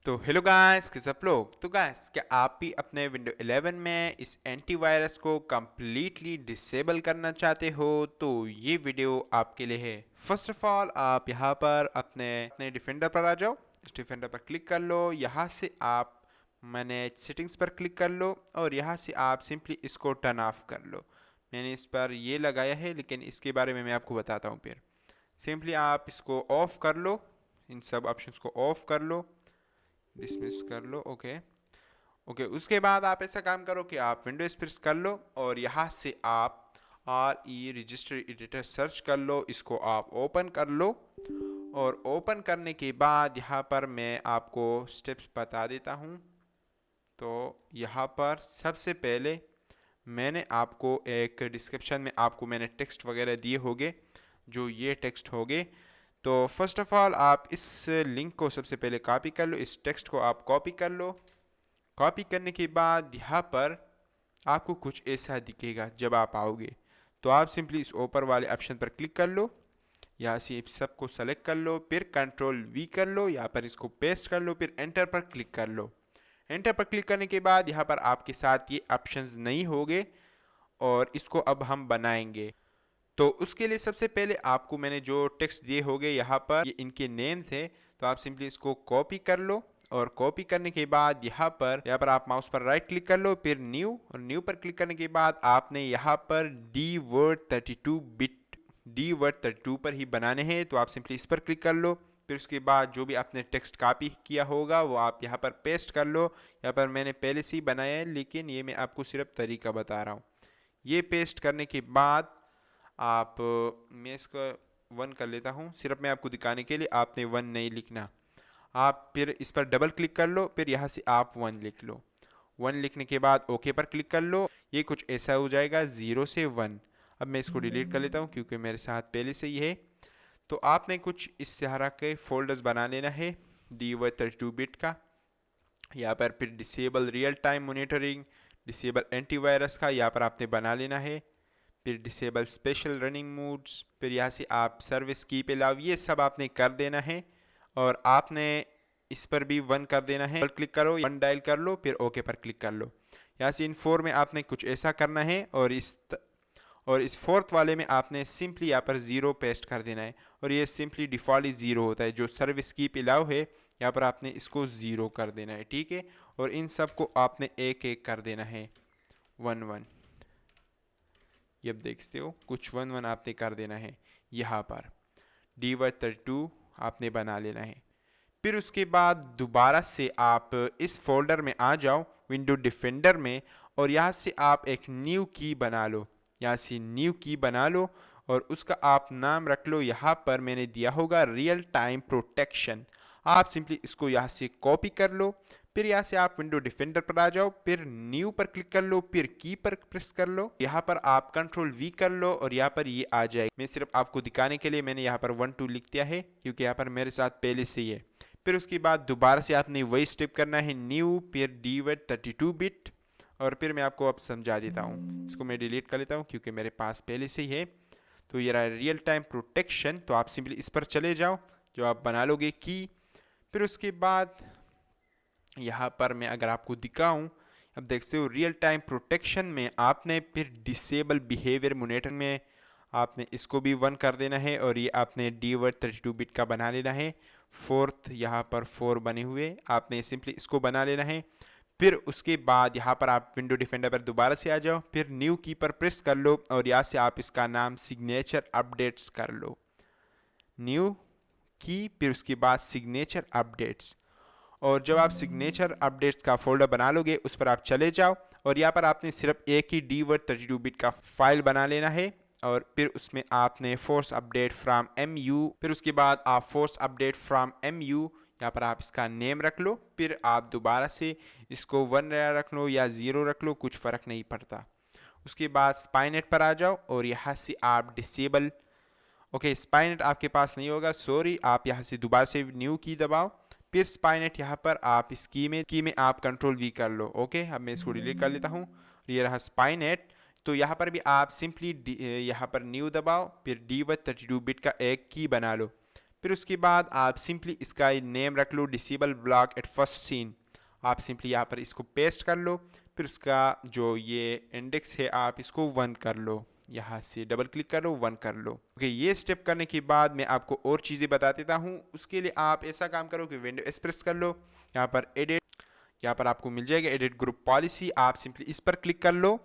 तो hello guys, कैसे आप लोग। तो गाइस, क्या आप भी अपने विंडो 11 में इस एंटीवायरस को कम्प्लीटली डिसेबल करना चाहते हो? तो ये वीडियो आपके लिए है। फर्स्ट ऑफ ऑल आप यहाँ पर अपने अपने डिफेंडर पर आ जाओ। इस डिफेंडर पर क्लिक कर लो। यहाँ से आप मैनेज सेटिंग्स पर क्लिक कर लो और यहाँ से आप सिंपली इसको टर्न ऑफ कर लो। मैंने इस पर ये लगाया है, लेकिन इसके बारे में मैं आपको बताता हूँ। फिर सिंपली आप इसको ऑफ कर लो, इन सब ऑप्शंस को ऑफ कर लो, डिसमिस कर लो। ओके ओके उसके बाद आप ऐसा काम करो कि आप विंडोज प्रेस कर लो और यहाँ से आप रजिस्टर एडिटर सर्च कर लो, इसको आप ओपन कर लो। और ओपन करने के बाद यहाँ पर मैं आपको स्टेप्स बता देता हूँ। तो यहाँ पर सबसे पहले मैंने आपको एक डिस्क्रिप्शन में आपको मैंने टेक्स्ट वगैरह दिए होंगे, जो ये टेक्स्ट होंगे। तो फर्स्ट ऑफ ऑल आप इस लिंक को सबसे पहले कॉपी कर लो, इस टेक्स्ट को आप कॉपी कर लो। कॉपी करने के बाद यहाँ पर आपको कुछ ऐसा दिखेगा जब आप आओगे। तो आप सिंपली इस ऊपर वाले ऑप्शन पर क्लिक कर लो, यहाँ से सबको सेलेक्ट कर लो, फिर कंट्रोल वी कर लो, यहाँ पर इसको पेस्ट कर लो, फिर एंटर पर क्लिक कर लो। एंटर पर क्लिक करने के बाद यहाँ पर आपके साथ ये ऑप्शंस नहीं होंगे और इसको अब हम बनाएंगे। तो उसके लिए सबसे पहले आपको मैंने जो टेक्स्ट दिए होंगे यहाँ पर, ये इनके नेम्स हैं। तो आप सिंपली इसको कॉपी कर लो और कॉपी करने के बाद यहाँ पर आप माउस पर राइट क्लिक कर लो, फिर न्यू, और न्यू पर क्लिक करने के बाद आपने यहाँ पर डी वर्ड 32 पर ही बनाने हैं। तो आप सिंपली इस पर क्लिक कर लो। फिर उसके बाद जो भी आपने टेक्स्ट कॉपी किया होगा वो आप यहाँ पर पेस्ट कर लो। यहाँ पर मैंने पहले से ही बनाया है, लेकिन ये मैं आपको सिर्फ तरीका बता रहा हूँ। ये पेस्ट करने के बाद आप, मैं इसका 1 कर लेता हूँ सिर्फ मैं आपको दिखाने के लिए, आपने 1 नहीं लिखना। आप फिर इस पर डबल क्लिक कर लो, फिर यहाँ से आप 1 लिख लो। 1 लिखने के बाद ओके पर क्लिक कर लो। ये कुछ ऐसा हो जाएगा 0 से 1। अब मैं इसको डिलीट कर लेता हूँ क्योंकि मेरे साथ पहले से ही है। तो आपने कुछ इस तरह के फोल्डर्स बना लेना है D32 बिट का। यहाँ पर फिर disable real time monitoring, disable antivirus का यहाँ पर आपने बना लेना है। फिर डिसेबल स्पेशल रनिंग मूड्स, फिर यहाँ से आप सर्विस की पे लाओ, ये सब आपने कर देना है। और आपने इस पर भी 1 कर देना है। क्लिक करो, 1 डायल कर लो, फिर ओके पर क्लिक कर लो। यहाँ से इन 4 में आपने कुछ ऐसा करना है और इस फोर्थ वाले में आपने सिंपली यहाँ पर 0 पेस्ट कर देना है। और ये सिंपली डिफ़ॉल्ट ही 0 होता है। जो सर्विस की पे लाओ है यहाँ पर आपने इसको 0 कर देना है, ठीक है। और इन सब को आपने एक एक कर देना है 1 1। ये अब देखते हो कुछ 1 1 आपने कर देना है। यहाँ पर D32 आपने बना लेना है। फिर उसके बाद दोबारा से आप इस फोल्डर में आ जाओ, विंडो डिफेंडर में, और यहाँ से आप एक न्यू की बना लो। यहाँ से न्यू की बना लो और उसका आप नाम रख लो, यहाँ पर मैंने दिया होगा रियल टाइम प्रोटेक्शन। आप सिंपली इसको यहाँ से कॉपी कर लो। फिर यहाँ से आप विंडो डिफेंडर पर आ जाओ, फिर न्यू पर क्लिक कर लो, फिर की पर प्रेस कर लो। यहाँ पर आप कंट्रोल वी कर लो और यहाँ पर ये आ जाएगा। मैं सिर्फ आपको दिखाने के लिए मैंने यहाँ पर 1 2 लिख दिया है क्योंकि यहाँ पर मेरे साथ पहले से ही है। फिर उसके बाद दोबारा से आपने वही स्टेप करना है, न्यू, फिर D32 बिट। और फिर मैं आपको अब समझा देता हूँ। इसको मैं डिलीट कर लेता हूँ क्योंकि मेरे पास पहले से ही है। तो ये रहा रियल टाइम प्रोटेक्शन। तो आप सिंपली इस पर चले जाओ, जो आप बना लोगे की। फिर उसके बाद यहाँ पर मैं अगर आपको दिखाऊं, अब देखते हो रियल टाइम प्रोटेक्शन में आपने फिर डिसेबल बिहेवियर मोनिटर में आपने इसको भी 1 कर देना है और ये आपने D32 बिट का बना लेना है। फोर्थ यहाँ पर 4 बने हुए आपने सिंपली इसको बना लेना है। फिर उसके बाद यहाँ पर आप विंडो डिफेंडर पर दोबारा से आ जाओ, फिर न्यू की पर प्रेस कर लो और यहाँ से आप इसका नाम सिग्नेचर अपडेट्स कर लो। न्यू की, फिर उसके बाद सिग्नेचर अपडेट्स। और जब आप सिग्नेचर अपडेट्स का फोल्डर बना लोगे उस पर आप चले जाओ और यहाँ पर आपने सिर्फ एक ही D32 बिट का फाइल बना लेना है। और फिर उसमें आपने फोर्स अपडेट फ्रॉम MU, फिर उसके बाद आप फोर्स अपडेट फ्रॉम MU, यहाँ पर आप इसका नेम रख लो। फिर आप दोबारा से इसको 1 रख लो या 0 रख लो, कुछ फ़र्क नहीं पड़ता। उसके बाद स्पाइनेट पर आ जाओ और यहाँ से आप डिसेबल, ओके स्पाइनेट आपके पास नहीं होगा, सॉरी। आप यहाँ से दोबारा से न्यू की दबाओ, फिर स्पाइनेट यहाँ पर आप इस की में आप कंट्रोल वी कर लो। ओके, अब मैं इसको डिलीट कर लेता हूँ। ये रहा स्पाइनेट। तो यहाँ पर भी आप सिंपली यहाँ पर न्यू दबाओ, फिर D32 बिट का एक की बना लो, फिर उसके बाद आप सिंपली इसका नेम रख लो disable block at first scene. आप सिंपली यहाँ पर इसको पेस्ट कर लो, फिर उसका जो ये इंडेक्स है आप इसको 1 कर लो, यहाँ से डबल क्लिक करो 1 कर लो। ओके, ये स्टेप करने के बाद मैं आपको और चीज़ें बता देता हूँ। उसके लिए आप ऐसा काम करो कि विंडो एस प्रेस कर लो, यहाँ पर एडिट, यहाँ पर आपको मिल जाएगा एडिट ग्रुप पॉलिसी, आप सिंपली इस पर क्लिक कर लो।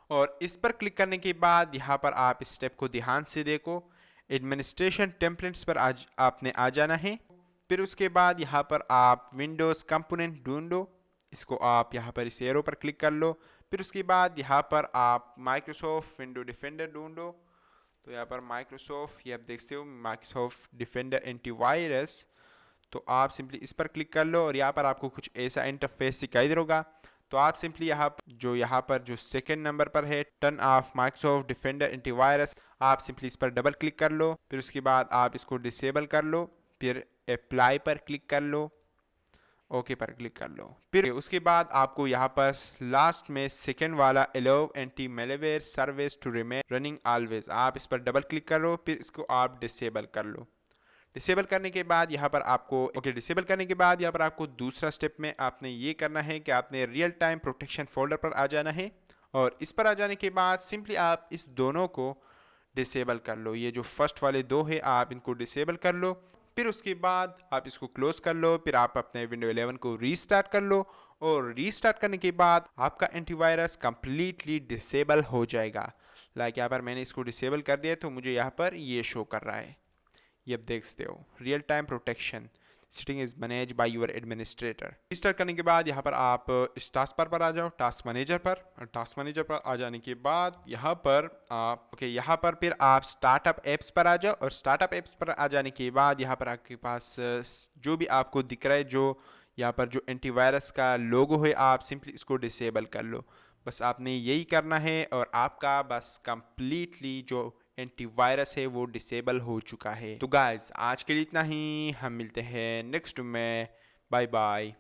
और इस पर क्लिक करने के बाद यहाँ पर आप इस स्टेप को ध्यान से देखो, एडमिनिस्ट्रेशन टेम्पलेट्स पर आज आपने आ जाना है। फिर उसके बाद यहाँ पर आप विंडोज़ कंपोनेंट ढूंढो, इसको आप यहाँ पर इस एरो पर क्लिक कर लो। फिर उसके बाद यहाँ पर आप माइक्रोसॉफ्ट विंडो डिफेंडर ढूंढो, तो यहाँ पर माइक्रोसॉफ्ट, ये आप देखते हो माइक्रोसॉफ्ट डिफेंडर एंटीवायरस, तो आप सिंपली इस पर क्लिक कर लो और यहाँ पर आपको कुछ ऐसा इंटरफेस दिखाई दे होगा। तो आप सिंपली यहाँ पर जो सेकंड नंबर पर है turn off Microsoft defender antivirus, आप सिंपली इस पर डबल क्लिक कर लो। फिर उसके बाद आप इसको डिसेबल कर लो, फिर अप्लाई पर क्लिक कर लो, ओके पर क्लिक कर लो। फिर उसके बाद आपको यहाँ पर लास्ट में सेकंड वाला allow anti malware service to remain running always, आप इस पर डबल क्लिक कर लो, फिर इसको आप डिसेबल कर लो। डिसेबल करने के बाद यहाँ पर आपको डिसेबल करने के बाद यहाँ पर आपको दूसरा स्टेप में आपने ये करना है कि आपने रियल टाइम प्रोटेक्शन फोल्डर पर आ जाना है, और इस पर आ जाने के बाद सिंपली आप इस दोनों को डिसेबल कर लो। ये जो फर्स्ट वाले दो है आप इनको डिसेबल कर लो, फिर उसके बाद आप इसको क्लोज कर लो। फिर आप अपने विंडो 11 को रीस्टार्ट कर लो, और रीस्टार्ट करने के बाद आपका एंटीवायरस कंप्लीटली डिसेबल हो जाएगा। लाइक यहाँ पर मैंने इसको डिसेबल कर दिया तो मुझे यहाँ पर ये शो कर रहा है, ये आप देख सकते हो real time protection setting is manage by your administrator. Start करने के बाद यहाँ पर आप इस टास्क बार पर आ जाओ, टास्क मैनेजर पर, और टास्क मैनेजर पर आ जाने के बाद यहाँ पर आप यहाँ पर फिर आप स्टार्टअप एप्स पर आ जाओ, और स्टार्टअप एप्स पर आ जाने के बाद यहाँ पर आपके पास जो भी आपको दिख रहा है, जो यहाँ पर जो एंटीवायरस का लोगो है, आप सिंपली इसको डिसेबल कर लो। बस आपने यही करना है और आपका बस कंप्लीटली जो एंटीवायरस है वो डिसेबल हो चुका है। तो गाइज आज के लिए इतना ही, हम मिलते हैं नेक्स्ट में, बाय बाय।